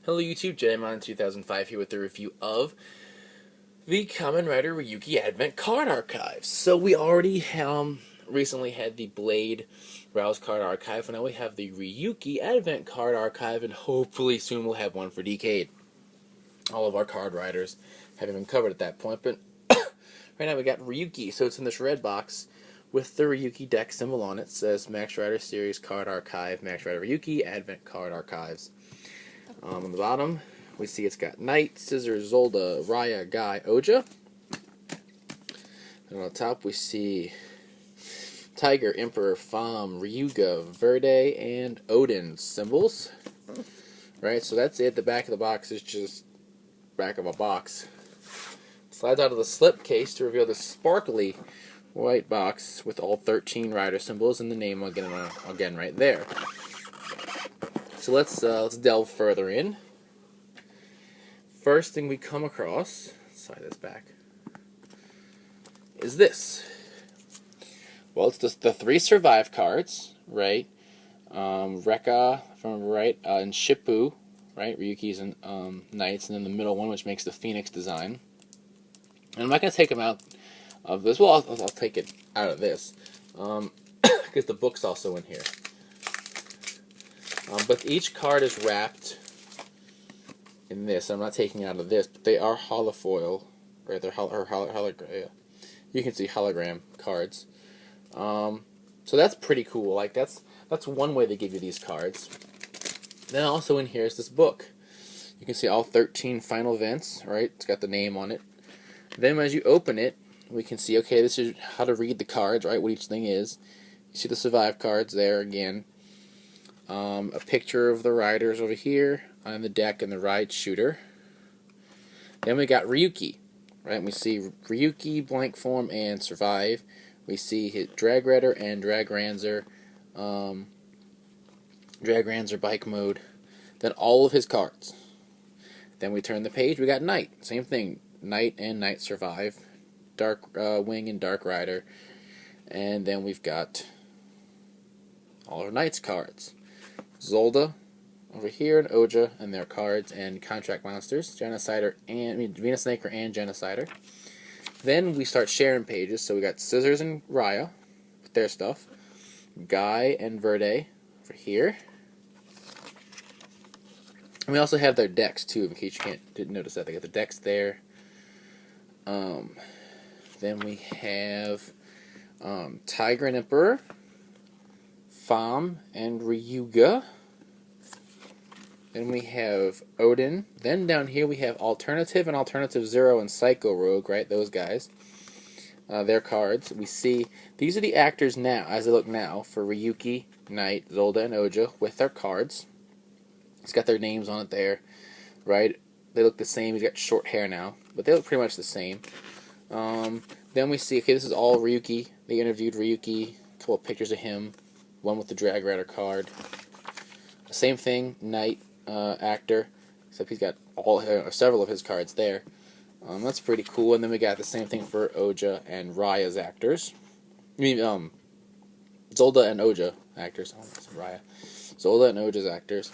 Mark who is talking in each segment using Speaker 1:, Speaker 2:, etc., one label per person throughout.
Speaker 1: Hello YouTube, Jmon 2005 here with a review of the Kamen Rider Ryuki Advent Card Archive. So we already recently had the Blade Rouse Card Archive, and now we have the Ryuki Advent Card Archive, and hopefully soon we'll have one for Decade. All of our card riders haven't been covered at that point, but right now we got Ryuki, so it's in this red box with the Ryuki deck symbol on it. It says Max Rider Series Card Archive, Max Rider Ryuki Advent Card Archives. On the bottom, we see it's got Knight, Scissors, Zolda, Raya, Guy, Ouja. And on the top, we see Tiger, Emperor, Fam, Ryuga, Verde, and Odin symbols. Right, so that's it. The back of the box is just back of a box. Slides out of the slip case to reveal the sparkly white box with all 13 rider symbols and the name again right there. So let's delve further in. First thing we come across, slide this back, is this. Well, it's just the 3 survive cards, right? Rekka from right, and Shippu, right? Ryuki's and Knights, and then the middle one, which makes the Phoenix design. And I'm not going to take them out of this. Well, I'll take it out of this, because the book's also in here. But each card is wrapped in this. I'm not taking it out of this, but they are holofoil, right? They're hologram. Yeah. You can see hologram cards. So that's pretty cool. Like that's one way they give you these cards. Then also in here is this book. You can see all 13 final events, right? It's got the name on it. Then as you open it, we can see, okay, this is how to read the cards, right? What each thing is. You see the survive cards there again. A picture of the riders over here on the deck and the ride shooter. Then we got Ryuki, right? We see Ryuki, blank form, and survive. We see his drag rider and drag ranzer bike mode. Then all of his cards. Then we turn the page. We got Knight, same thing. Knight and Knight survive, Dark Wing and Dark Rider, and then we've got all of Knight's cards. Zolda over here, and Ouja and their cards, and contract monsters, Genocider and Venus Snaker and Genocider. Then we start sharing pages, so we got Scissors and Raya with their stuff, Guy and Verde over here. And we also have their decks too, in case you didn't notice that. They got the decks there. Then we have Tiger and Emperor, Fam and Ryuga. Then we have Odin. Then down here we have Alternative and Alternative Zero and Psycho Rogue, right? Those guys. Their cards. We see these are the actors now, as they look now, for Ryuki, Knight, Zolda, and Ouja with their cards. It's got their names on it there, right? They look the same. He's got short hair now, but they look pretty much the same. Then we see, okay, this is all Ryuki. They interviewed Ryuki. A couple of pictures of him. One with the Drag Rider card. Same thing, Knight actor, except he's got several of his cards there. That's pretty cool. And then we got the same thing for Ouja and Raya's actors. I mean, Zolda and Ouja actors. Oh, that's Raya. Zolda and Ouja's actors.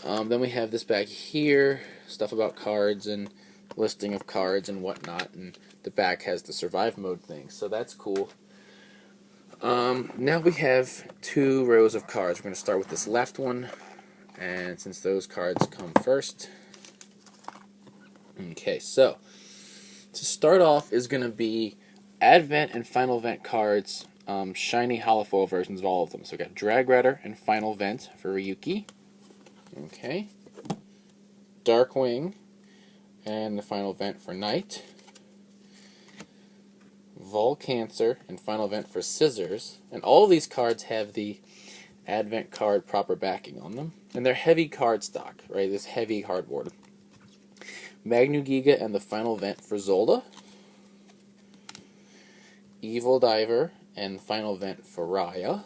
Speaker 1: Then we have this back here, stuff about cards and listing of cards and whatnot, and the back has the survive mode thing, so that's cool. Now we have 2 rows of cards. We're going to start with this left one, and since those cards come first. Okay, so to start off is going to be Advent and Final Event cards, shiny holofoil versions of all of them. So we got Drag Rider and Final Event for Ryuki. Okay. Darkwing and the Final Event for Knight. Volcancer and Final Event for Scissors. And all of these cards have the Advent card proper backing on them. And they're heavy card stock, right? This heavy hardboard. Magnu Giga and the Final Event for Zolda. Evil Diver and the Final Event for Raya.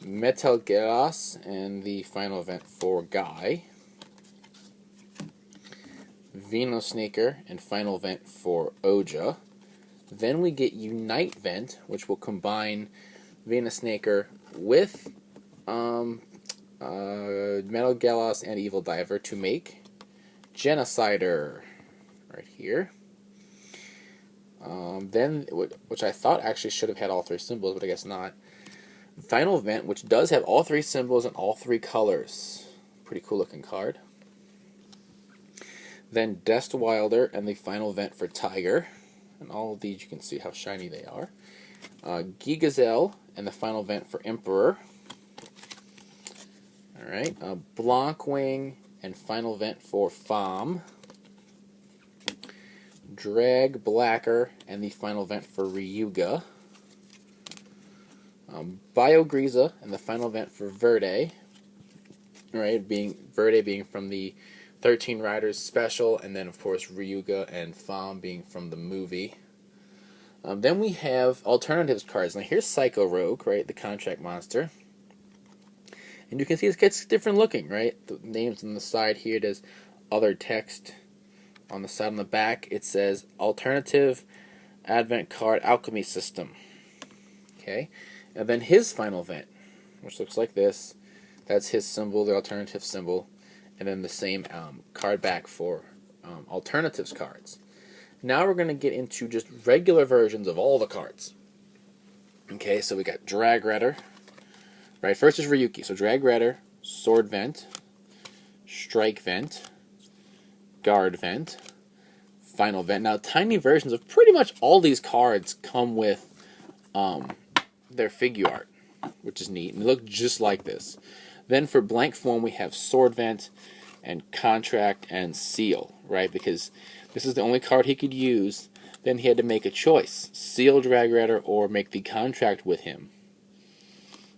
Speaker 1: Metal Geras and the Final Event for Guy. Venus Snaker and Final Event for Ouja. Then we get Unite Vent, which will combine Venus Snaker with Metal Gallows and Evil Diver to make. Genocider, right here. Then, which I thought actually should have had all three symbols, but I guess not. Final Event, which does have all three symbols and all three colors. Pretty cool looking card. Then Dest Wilder and the Final Event for Tiger. And all of these you can see how shiny they are. Gigazelle and the Final Event for Emperor. Alright, Blankwing and Final Event for Fam. Drag Blacker and the Final Event for Ryuga. Biogriza and the Final Event for Verde. Right, Verde being from the 13 Riders special, and then of course Ryuga and Fam being from the movie. Then we have alternatives cards. Now here's Psycho Rogue, right, the contract monster. And you can see it gets different looking, right? The names on the side here, there's other text. On the side and the back, it says Alternative Advent Card Alchemy System. Okay, and then his final event, which looks like this. That's his symbol, the alternative symbol, and then the same card back for alternatives cards. Now we're going to get into just regular versions of all the cards. Okay, so we got Drag Redder. Right, first is Ryuki. So Drag Redder, Sword Vent, Strike Vent, Guard Vent, Final Vent. Now, tiny versions of pretty much all these cards come with their figure art, which is neat, and they look just like this. Then for blank form, we have Sword Vent and Contract and Seal, right? Because this is the only card he could use. Then he had to make a choice: seal Drag Redder or make the contract with him.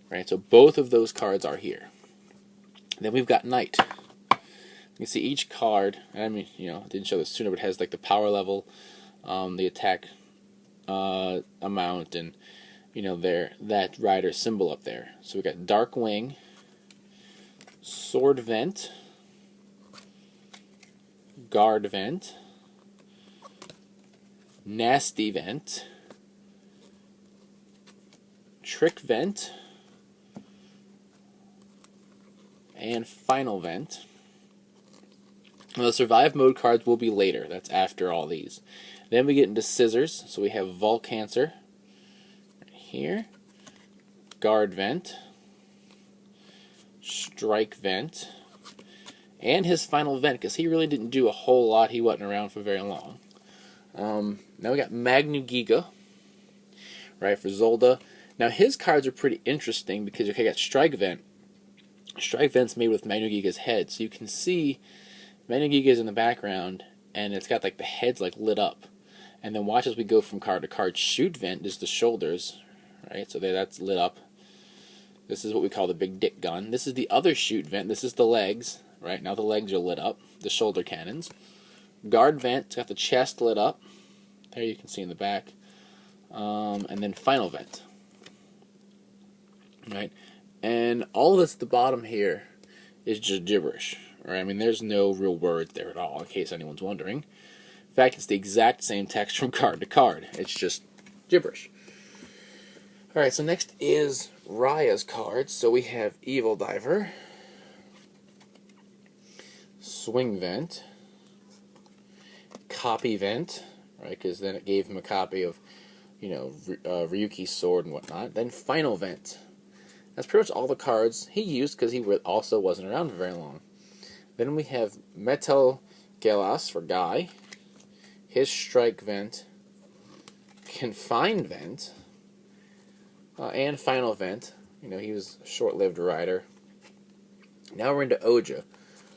Speaker 1: Right, so both of those cards are here. Then we've got Knight. You can see each card, I mean, I didn't show this sooner, but it has like the power level, the attack amount, and that rider symbol up there. So we got Dark Wing, Sword Vent, Guard Vent, Nasty Vent, Trick Vent, and Final Vent. Now, the survive mode cards will be later. That's after all these. Then we get into scissors. So we have Volcancer right here, Guard Vent, Strike Vent, and his Final Vent, because he really didn't do a whole lot. He wasn't around for very long. Now we got Magnu Giga, right, for Zolda. Now his cards are pretty interesting because you got Strike Vent. Strike Vent's made with Magnu Giga's head, so you can see Magnu Giga's in the background, and it's got like the heads like lit up. And then watch as we go from card to card. Shoot Vent is the shoulders, right? So that's lit up. This is what we call the big dick gun. This is the other Shoot Vent. This is the legs, right? Now the legs are lit up, the shoulder cannons. Guard Vent, it's got the chest lit up. There you can see in the back. And then Final Vent, right? And all this at the bottom here is just gibberish, right? I mean, there's no real words there at all, in case anyone's wondering. In fact, it's the exact same text from card to card. It's just gibberish. Alright, so next is Raya's cards. So we have Evil Diver, Swing Vent, Copy Vent, right? Because then it gave him a copy of, Ryuki's sword and whatnot. Then Final Vent. That's pretty much all the cards he used because he also wasn't around for very long. Then we have Metal Gallows for Guy, his Strike Vent, Confined Vent, and Final Vent. He was a short-lived rider. Now we're into Ouja,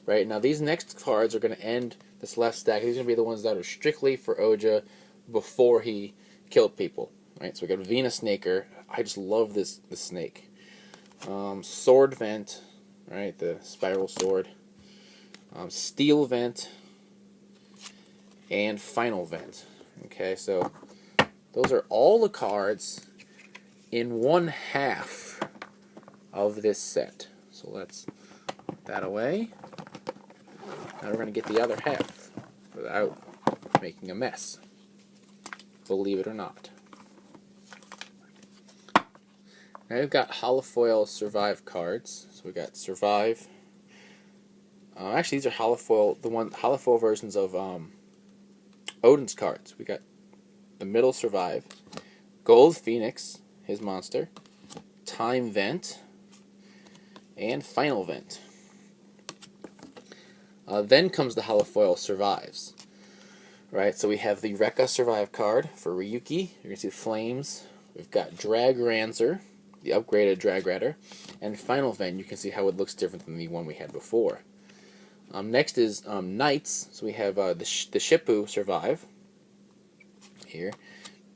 Speaker 1: right? Now these next cards are going to end this left stack. These are going to be the ones that are strictly for Ouja before he killed people, right? So we got Venus Snaker. I just love this snake. Sword Vent, right, the spiral sword, Steel Vent, and Final Vent. Okay, so those are all the cards in one half of this set. So let's put that away. Now we're going to get the other half without making a mess, believe it or not. Now we've got holofoil survive cards. So we got survive. Actually, these are holofoil versions of Odin's cards. We got the middle survive, gold phoenix, his monster, time vent, and final vent. Then comes the holofoil survives. Right, so we have the Rekka survive card for Ryuki. You're gonna see flames. We've got Drag Ranzer, the upgraded Drag Radder, and Final Vent. You can see how it looks different than the one we had before. Next is Knights. So we have the Shippu survive here.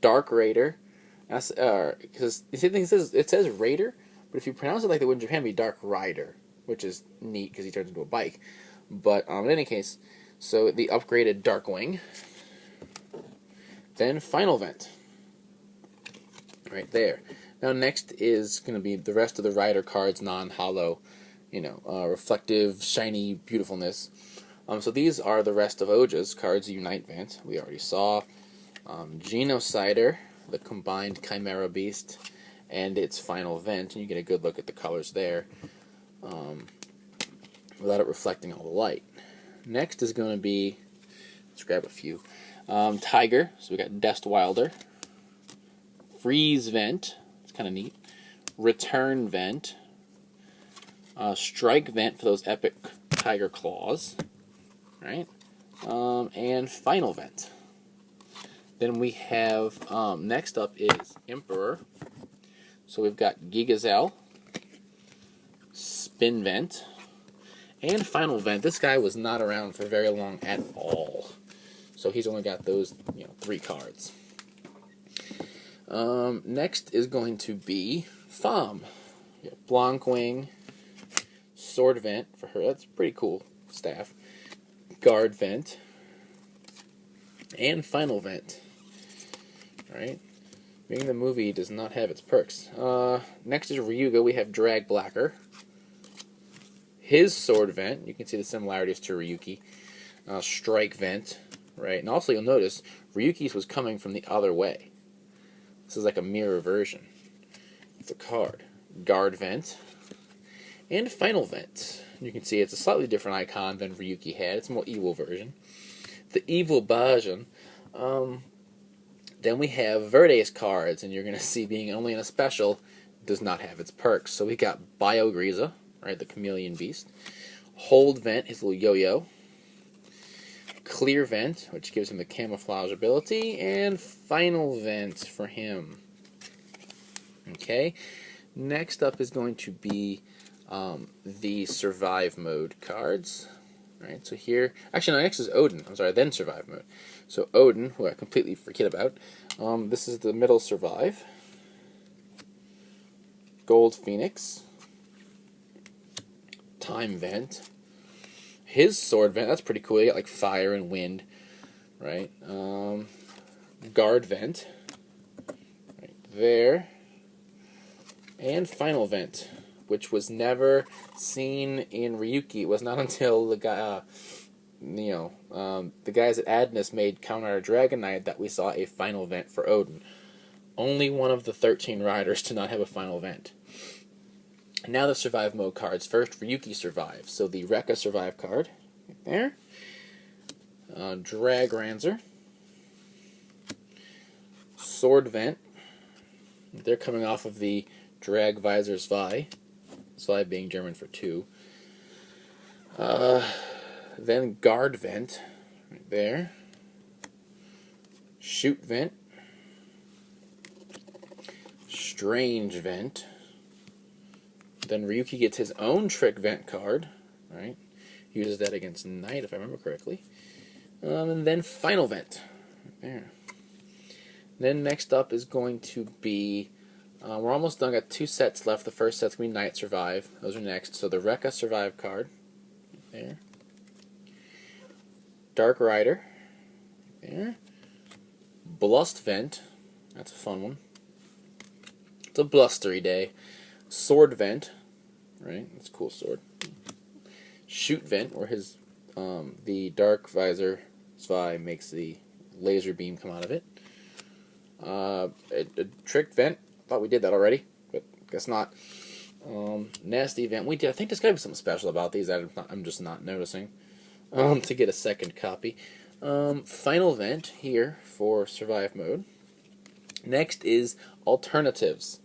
Speaker 1: Dark Raider. Because it says Raider, but if you pronounce it like they would in Japan, it'd be Dark Rider, which is neat because he turns into a bike. But in any case, so the upgraded Darkwing. Then Final Vent. Right there. Now next is going to be the rest of the Rider cards, non-hollow, reflective, shiny beautifulness. So these are the rest of Ouja's cards. Unite Vent, we already saw. Genocider, the combined Chimera Beast, and its Final Vent, and you get a good look at the colors there, without it reflecting all the light. Next is going to be, let's grab a few. Tiger, so we got Dest Wilder. Freeze Vent, it's kind of neat. Return Vent. Strike Vent for those epic tiger claws. Right? And Final Vent. Then we have, next up is Emperor. So we've got Gigazel, Spin Vent, and Final Vent. This guy was not around for very long at all. So he's only got those, 3 cards. Next is going to be Fam. Blankwing, Sword Vent for her. That's pretty cool staff. Guard Vent, and Final Vent. Right? Being the movie does not have its perks. Next is Ryuga. We have Drag Blacker. His Sword Vent. You can see the similarities to Ryuki. Strike Vent. Right? And also you'll notice Ryuki's was coming from the other way. This is like a mirror version of the card. Guard Vent. And Final Vent. You can see it's a slightly different icon than Ryuki had. It's a more evil version. The evil version. Then we have Verde's cards, and you're going to see being only in a special does not have its perks. So we got Biogriza, right, the chameleon beast. Hold Vent, his little yo-yo. Clear Vent, which gives him the camouflage ability, and Final Vent for him. Okay, next up is going to be the Survive Mode cards. Right, so here, actually no, next is Odin, I'm sorry, then Survive Mode. So Odin, who I completely forget about, this is the middle Survive. Gold Phoenix. Time Vent. His Sword Vent, that's pretty cool. You got like fire and wind, right? Guard Vent, right there, and Final Vent, which was never seen in Ryuki. It was not until the guy, the guys at Adnus made Counter Dragon Knight that we saw a Final Vent for Odin. Only one of the 13 riders to not have a Final Vent. Now the Survive Mode cards. First, Ryuki Survive. So the Rekka Survive card, right there. Drag Ranzer. Sword Vent. They're coming off of the Drag Visor Zwei. Zwei being German for 2. Then Guard Vent, right there. Shoot Vent. Strange Vent. Then Ryuki gets his own Trick Vent card, right? Uses that against Knight, if I remember correctly. And then Final Vent, right there. Then next up is going to be, we're almost done, got 2 sets left. The first set's going to be Knight Survive. Those are next. So the Rekka Survive card, right there. Dark Rider, right there. Blust Vent, that's a fun one. It's a blustery day. Sword Vent, right? That's a cool sword. Shoot Vent, where his the Dark Visor Zwei makes the laser beam come out of it. A Trick Vent, thought we did that already, but Guess not. Nasty Event. I think there's got to be something special about these that I'm just not noticing. To get a second copy. Final Event here for Survive Mode. Next is Alternatives.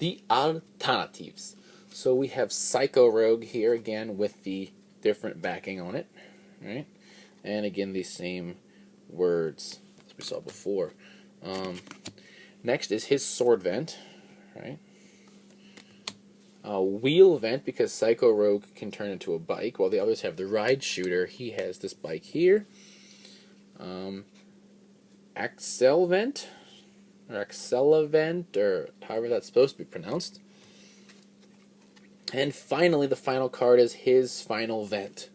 Speaker 1: The Alternatives. So we have Psycho Rogue here again with the different backing on it, right? And again, these same words as we saw before. Next is his Sword Vent, right? Wheel Vent, because Psycho Rogue can turn into a bike, while the others have the Ride Shooter. He has this bike here. Axel Vent, or Axela Vent, or however that's supposed to be pronounced. And finally, the final card is his Final Vent.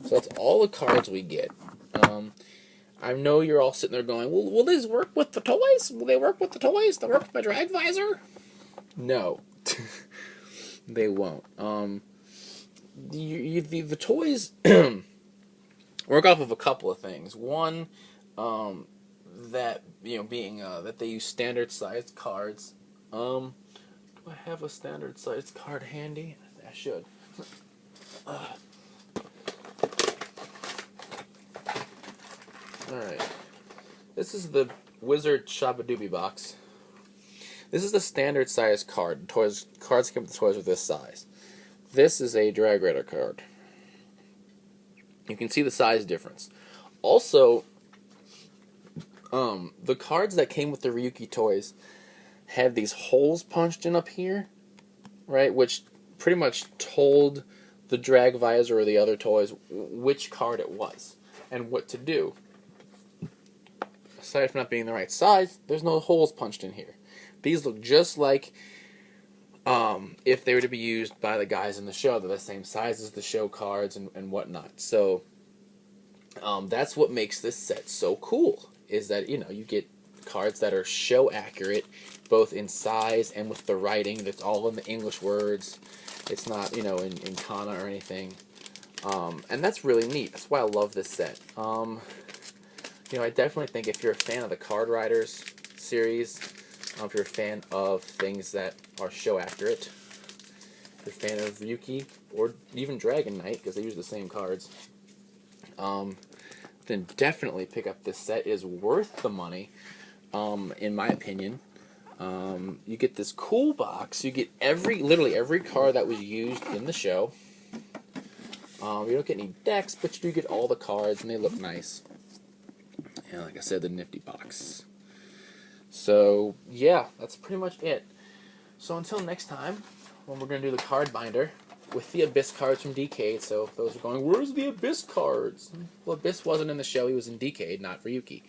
Speaker 1: So that's all the cards we get. I know you're all sitting there going, well, will these work with the toys? Will they work with the toys? They'll work with my drag visor? No. They won't. The toys work off of a couple of things. One, that, being that they use standard sized cards. Do I have a standard sized card handy? I should. Alright. This is the Wizard Shabadoobie box. This is the standard size card. Cards come with toys of this size. This is a Drag Raider card. You can see the size difference. Also, the cards that came with the Ryuki toys had these holes punched in up here, right, which pretty much told the drag visor or the other toys which card it was and what to do. Aside from not being the right size, there's no holes punched in here. These look just like if they were to be used by the guys in the show. They're the same size as the show cards and whatnot. So that's what makes this set so cool, is that, you get cards that are show accurate, both in size and with the writing. That's all in the English words. It's not, in kana or anything. And that's really neat. That's why I love this set. I definitely think if you're a fan of the Card Riders series, if you're a fan of things that are show accurate, if you're a fan of Ryuki, or even Dragon Knight, because they use the same cards, then definitely pick up this set. It is worth the money, in my opinion. You get this cool box. You get literally every card that was used in the show. You don't get any decks, but you do get all the cards, and they look nice. And like I said, the nifty box. So, yeah, that's pretty much it. So until next time, when we're going to do the card binder with the Abyss cards from Decade. So if those are going, where's the Abyss cards? Well, Abyss wasn't in the show. He was in Decade, not Ryuki.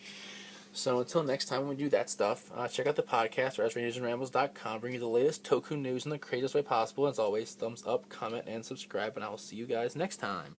Speaker 1: So until next time when we do that stuff, check out the podcast, RouseRangersandRambles.com. Bring you the latest Toku news in the craziest way possible. As always, thumbs up, comment, and subscribe, and I will see you guys next time.